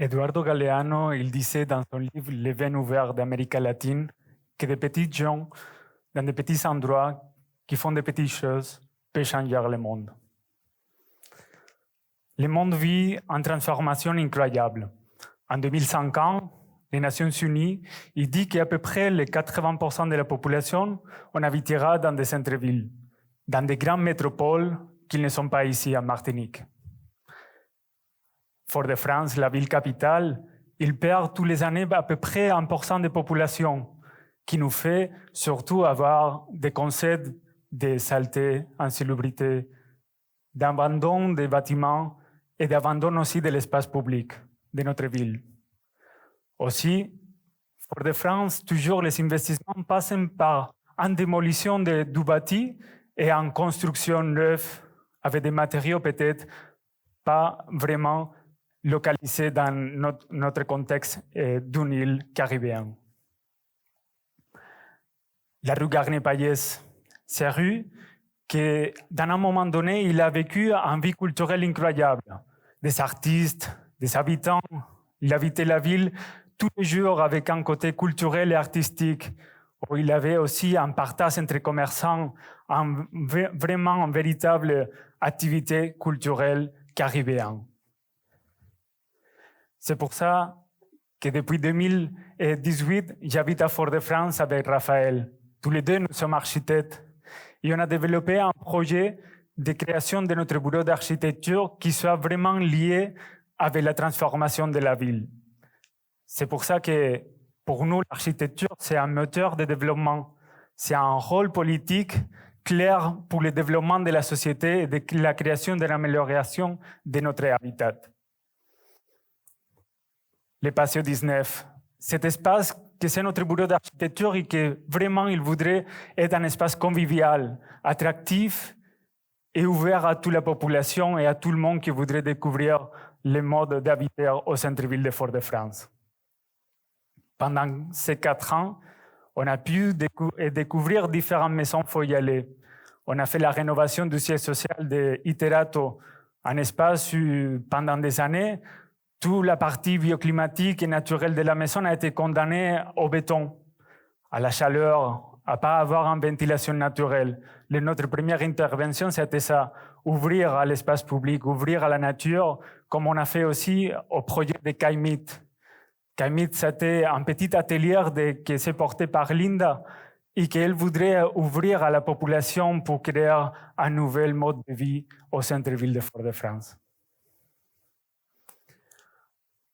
Eduardo Galeano, il disait dans son livre Les veines ouvertes d'Amérique latine que des petits gens, dans des petits endroits, qui font des petites choses, peuvent changer le monde. Le monde vit une transformation incroyable. En 2050, les Nations Unies disent qu'à peu près les 80% de la population on habitera dans des centres-villes, dans des grandes métropoles qui ne sont pas ici en Martinique. Fort-de-France, la ville capitale, il perd tous les années à peu près 1% de population, qui nous fait surtout avoir des concepts de saleté, insalubrité, d'abandon des bâtiments et d'abandon aussi de l'espace public de notre ville. Aussi, Fort-de-France, toujours les investissements passent par une démolition du bâti et en construction neuve avec des matériaux peut-être pas vraiment localisés dans notre contexte d'une île caribéenne. La rue Garnier-Payès, c'est une rue qui, dans un moment donné, il a vécu une vie culturelle incroyable. Des artistes, des habitants, il habitait la ville tous les jours avec un côté culturel et artistique, où il avait aussi un partage entre commerçants, vraiment une véritable activité culturelle caribéenne. C'est pour ça que depuis 2018, j'habite à Fort-de-France avec Raphaël. Tous les deux, nous sommes architectes et on a développé un projet de création de notre bureau d'architecture qui soit vraiment lié avec la transformation de la ville. C'est pour ça que pour nous, l'architecture, c'est un moteur de développement. C'est un rôle politique clair pour le développement de la société et de la création de l'amélioration de notre habitat. Le Patio 19, cet espace que c'est notre bureau d'architecture et que vraiment il voudrait être un espace convivial, attractif et ouvert à toute la population et à tout le monde qui voudrait découvrir les modes d'habiter au centre-ville de Fort-de-France. Pendant ces 4 ans, on a pu découvrir différentes maisons foyales. On a fait la rénovation du siège social de Iterato, un espace où, pendant des années, toute la partie bioclimatique et naturelle de la maison a été condamnée au béton, à la chaleur, à ne pas avoir une ventilation naturelle. Notre première intervention, c'était ça, ouvrir à l'espace public, ouvrir à la nature, comme on a fait aussi au projet de Caimit. Caimit, c'était un petit atelier qui s'est porté par Linda et qu'elle voudrait ouvrir à la population pour créer un nouvel mode de vie au centre-ville de Fort-de-France.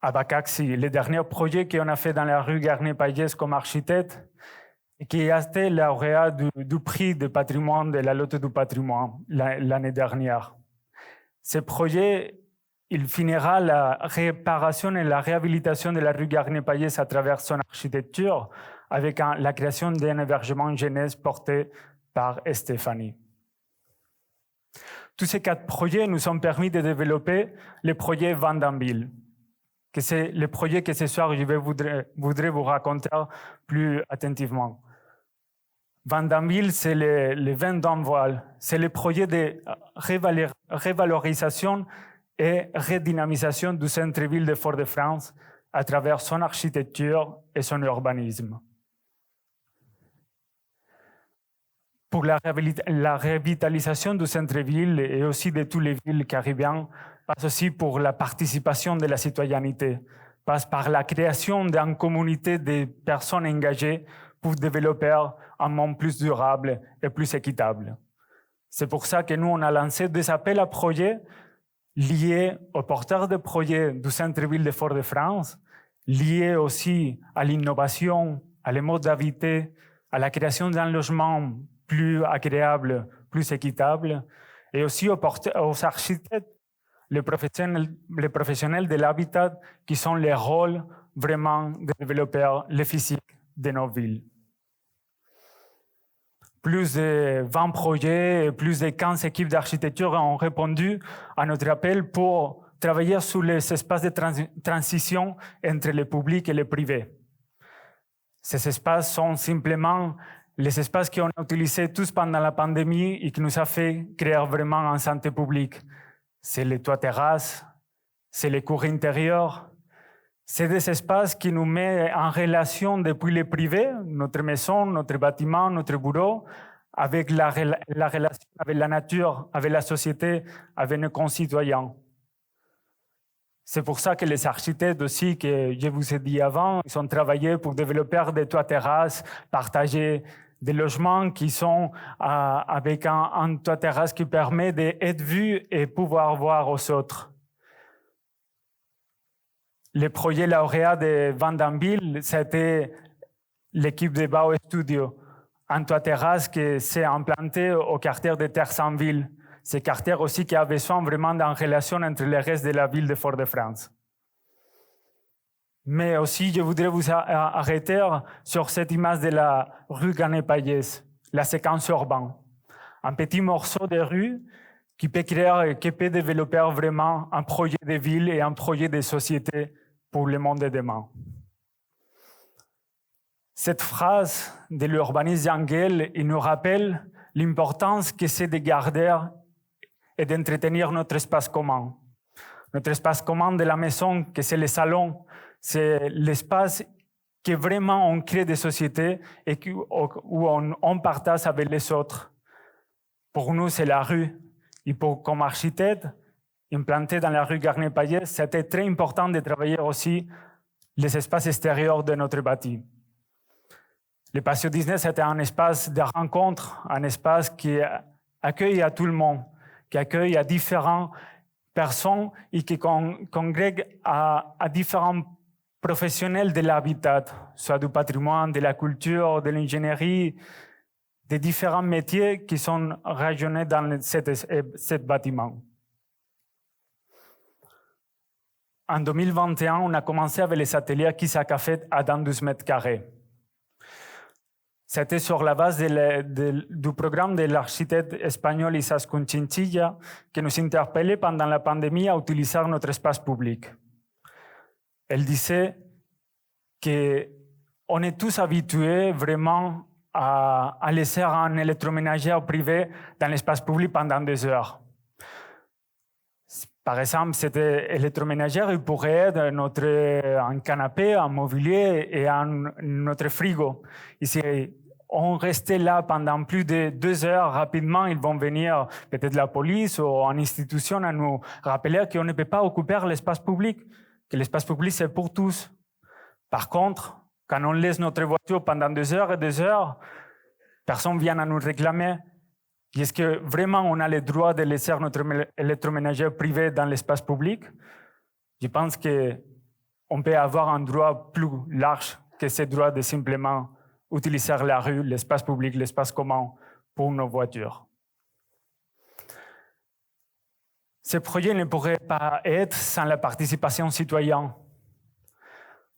À Bacaxi, le dernier projet qu'on a fait dans la rue Garnier-Payès comme architecte, et qui a été lauréat du prix de patrimoine de la Loterie du patrimoine l'année dernière. Ce projet, il finira la réparation et la réhabilitation de la rue Garnier-Payès à travers son architecture avec la création d'un hébergement jeunesse porté par Stéphanie. Tous ces 4 projets nous ont permis de développer le projet Vandamville, que c'est le projet que ce soir je voudrais vous raconter plus attentivement. Vandamville, c'est le vin d'un voile. C'est le projet de revalorisation et redynamisation du centre-ville de Fort-de-France à travers son architecture et son urbanisme. Pour la revitalisation du centre-ville et aussi de toutes les villes caribéennes, passe aussi pour la participation de la citoyenneté, passe par la création d'une communauté de personnes engagées pour développer un monde plus durable et plus équitable. C'est pour ça que nous, on a lancé des appels à projets liés aux porteurs de projets du centre-ville de Fort-de-France, liés aussi à l'innovation, à les modes d'habiter, à la création d'un logement plus agréable, plus équitable, et aussi aux architectes, les professionnels de l'habitat qui sont les rôles vraiment de développer le physique de nos villes. Plus de 20 projets et plus de 15 équipes d'architecture ont répondu à notre appel pour travailler sur les espaces de transition entre le public et le privé. Ces espaces sont simplement les espaces qu'on a utilisés tous pendant la pandémie et qui nous a fait créer vraiment une santé publique. C'est les toits terrasses, c'est les cours intérieurs, C'est des espaces qui nous mettent en relation depuis le privé, notre maison, notre bâtiment, notre bureau, avec la relation avec la nature, avec la société, avec nos concitoyens. C'est pour ça que les architectes aussi, que je vous ai dit avant, ils ont travaillé pour développer des toits terrasses, partager des logements qui sont avec un toit terrasse qui permet d'être vu et pouvoir voir aux autres. Le projet lauréat de Vandenville, c'était l'équipe de Bao Studio, un toit terrasse qui s'est implanté au quartier de Terre-Saint-Ville. C'est quartier aussi qui a besoin vraiment d'une relation entre le reste de la ville de Fort-de-France. Mais aussi, je voudrais vous arrêter sur cette image de la rue Garnier-Payès, la séquence urbaine. Un petit morceau de rue qui peut créer, qui peut développer vraiment un projet de ville et un projet de société pour le monde de demain. Cette phrase de l'urbaniste Jangel, il nous rappelle l'importance que c'est de garder et d'entretenir notre espace commun. Notre espace commun de la maison, que c'est le salon, c'est l'espace que vraiment on crée des sociétés et où on partage avec les autres. Pour nous, c'est la rue. Et comme architecte, implanté dans la rue Garnier-Payès, c'était très important de travailler aussi les espaces extérieurs de notre bâti. Le Patio Disney, c'était un espace de rencontre, un espace qui accueille à tout le monde, qui accueille à différentes personnes et qui congrègue à différents professionnels de l'habitat, soit du patrimoine, de la culture, de l'ingénierie, des différents métiers qui sont rayonnés dans ce bâtiment. En 2021, on a commencé avec les ateliers Kissa Café à dans 12 mètres carrés. C'était sur la base du programme de l'architecte espagnol Izaskun Chinchilla qui nous interpellait pendant la pandémie à utiliser notre espace public. Elle disait qu'on est tous habitués vraiment à laisser un électroménager privé dans l'espace public pendant 2 heures. Par exemple, cet électroménager il pourrait être un canapé, un mobilier et notre frigo. Et si on restait là pendant plus de 2 heures, rapidement, ils vont venir, peut-être la police ou une institution, à nous rappeler qu'on ne peut pas occuper l'espace public, que l'espace public, c'est pour tous. Par contre, quand on laisse notre voiture pendant 2 heures et 2 heures, personne ne vient à nous réclamer. Est-ce que vraiment on a le droit de laisser notre électroménager privé dans l'espace public? Je pense qu'on peut avoir un droit plus large que ce droit de simplement utiliser la rue, l'espace public, l'espace commun pour nos voitures. Ce projet ne pourrait pas être sans la participation citoyenne.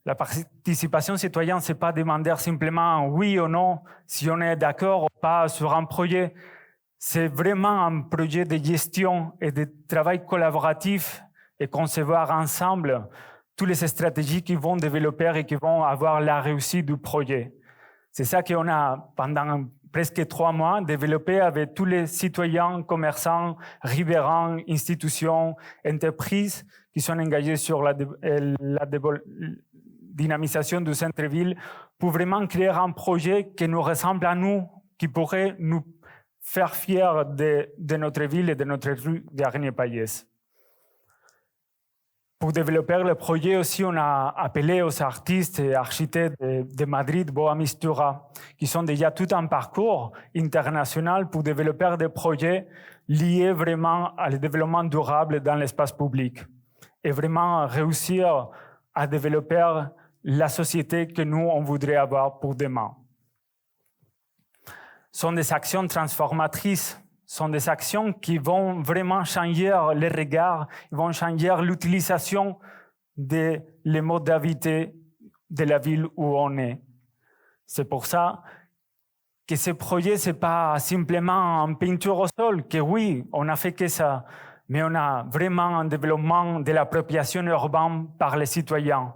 La participation citoyenne, ce n'est pas demander simplement oui ou non si on est d'accord ou pas sur un projet. C'est vraiment un projet de gestion et de travail collaboratif et concevoir ensemble toutes les stratégies qui vont développer et qui vont avoir la réussite du projet. C'est ça qu'on a, pendant presque 3 mois, développé avec tous les citoyens, commerçants, riverains, institutions, entreprises qui sont engagés sur la dynamisation du centre-ville pour vraiment créer un projet qui nous ressemble à nous, qui pourrait nous faire fiers de notre ville et de notre rue Garnier-Payès. Pour développer le projet aussi, on a appelé aux artistes et architectes de Madrid, Boa Mistura, qui sont déjà tout un parcours international pour développer des projets liés vraiment au développement durable dans l'espace public et vraiment réussir à développer la société que nous, on voudrait avoir pour demain. Sont des actions transformatrices, sont des actions qui vont vraiment changer les regards, vont changer l'utilisation des modes d'habiter de la ville où on est. C'est pour ça que ce projet, ce n'est pas simplement une peinture au sol, que oui, on a fait que ça, mais on a vraiment un développement de l'appropriation urbaine par les citoyens.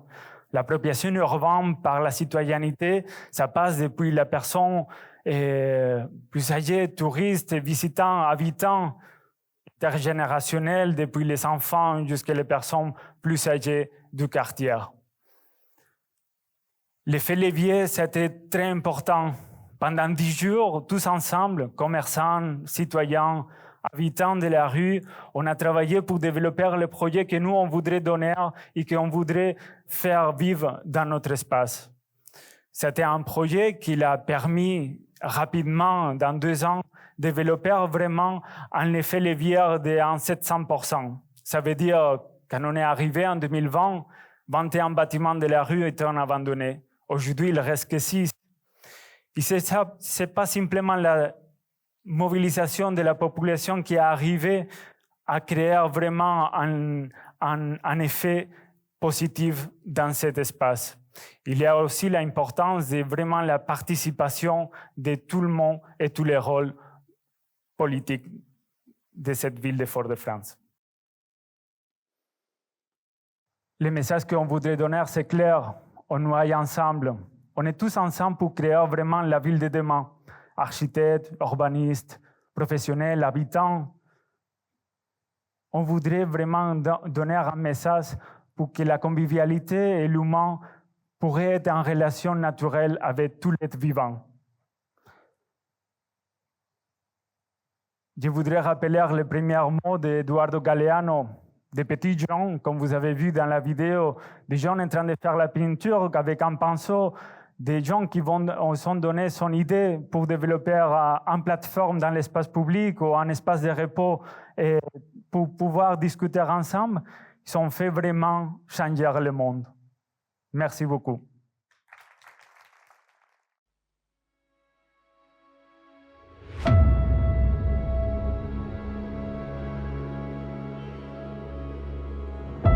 L'appropriation urbaine par la citoyenneté, ça passe depuis la personne plus âgés, touristes, visitants, habitants, intergénérationnels, depuis les enfants jusqu'à les personnes plus âgées du quartier. L'effet levier, c'était très important. Pendant 10 jours, tous ensemble, commerçants, citoyens, habitants de la rue, on a travaillé pour développer le projet que nous, on voudrait donner et qu'on voudrait faire vivre dans notre espace. C'était un projet qui a permis rapidement, dans 2 ans, de développer vraiment un effet levier de 700%. Ça veut dire, quand on est arrivé en 2020, 21 bâtiments de la rue étaient abandonnés. Aujourd'hui, il ne reste que 6. Et ce n'est pas simplement la mobilisation de la population qui est arrivée à créer vraiment un effet positif dans cet espace. Il y a aussi l'importance de vraiment la participation de tout le monde et tous les rôles politiques de cette ville de Fort-de-France. Le message qu'on voudrait donner, c'est clair. On est ensemble. On est tous ensemble pour créer vraiment la ville de demain. Architectes, urbanistes, professionnels, habitants. On voudrait vraiment donner un message pour que la convivialité et l'humain pourraient être en relation naturelle avec tout l'être vivant. Je voudrais rappeler les premiers mots d'Eduardo Galeano, des petits gens, comme vous avez vu dans la vidéo, des gens en train de faire la peinture avec un pinceau, des gens qui sont donné son idée pour développer une plateforme dans l'espace public ou un espace de repos et pour pouvoir discuter ensemble. Ils ont fait vraiment changer le monde. Merci beaucoup.